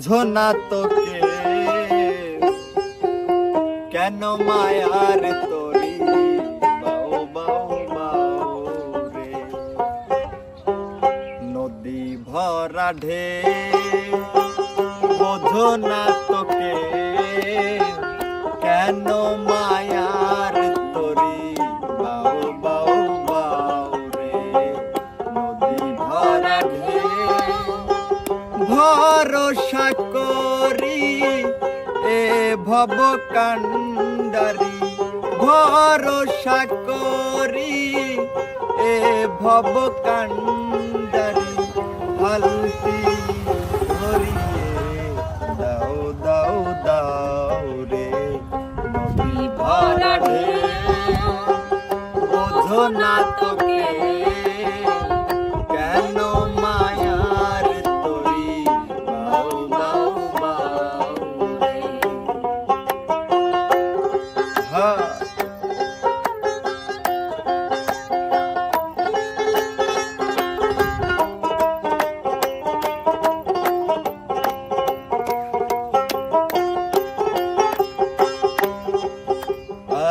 বোঝো না তোকে কেন মায়ার তরি বাও বাও বাও রে নদী ভরা ঢেউ বোঝো না তোকে কেন মায়ার তরি বাও বাও বাও রে নদী ভরা ঢেউ ভরসা করি এ ভব কান্ডারি ভরসা করি এ ভব কান্ডারি হালতি ধরিয়ে দাও দাও দাও রে নদী ভরা ঢেউ বোঝো না তোকে কেন মায়ার তরি বাও বাও বাও রে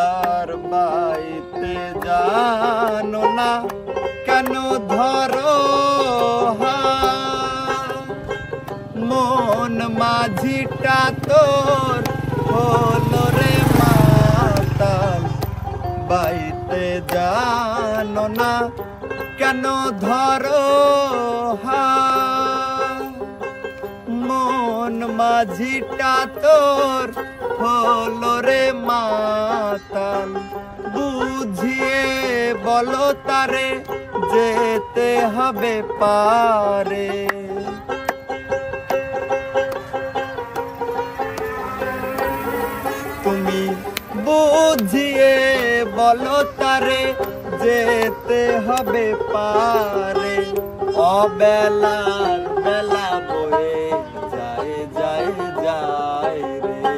আর বাইতে জানো না কেন ধরো মন মাঝিটা তোর হলো রে মাতাল বাইতে জানো না কেন ধরো মন মাঝিটা তোর হলো রে মাতাল বুঝিয়ে বলো তারে যেতে হবে পারে তুমি বুঝিয়ে বলো তারে যেতে হবে পারে অবেলার বেলা বয়ে যায় যায় যায় রে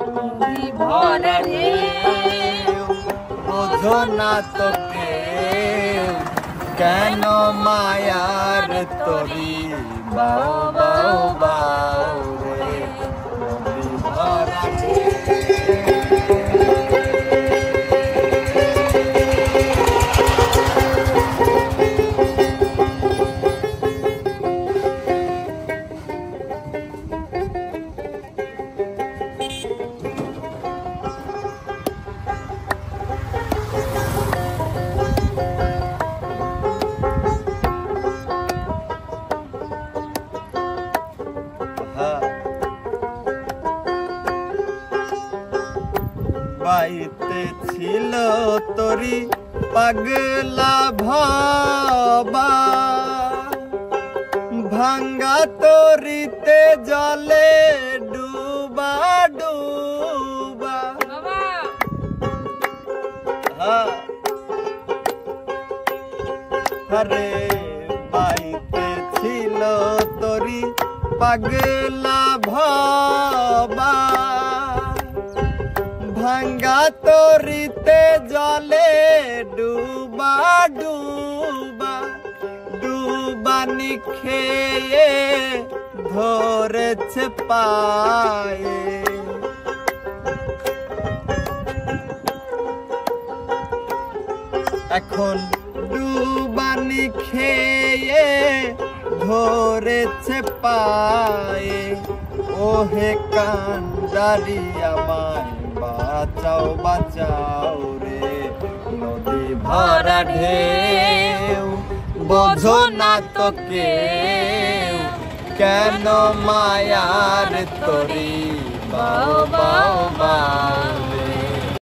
নদী ভরা ঢেউ বোঝো না তোকে কেন মায়ার তরি বাও বাও বাও রে নদী ভরা বাইতে ছিল তরি পাগলা ভবা ভাঙ্গা তরিতে জলে ডুবা ডুবা আরে বাইতে ছিল তরি পাগলা ভবা ভাঙ্গা তরিতে জলে ডুবা ডুবা ডুবানি খেয়ে ধরেছে পায়ে এখন ডুবানি খেয়ে ধরেছে পায়ে ওহে কান্ডারি আমায় বাঁচাও বাঁচাও রে নদী ভরা ঢেউ বোঝো না তোকে কেন মায়ার তরি বাও বাও বাও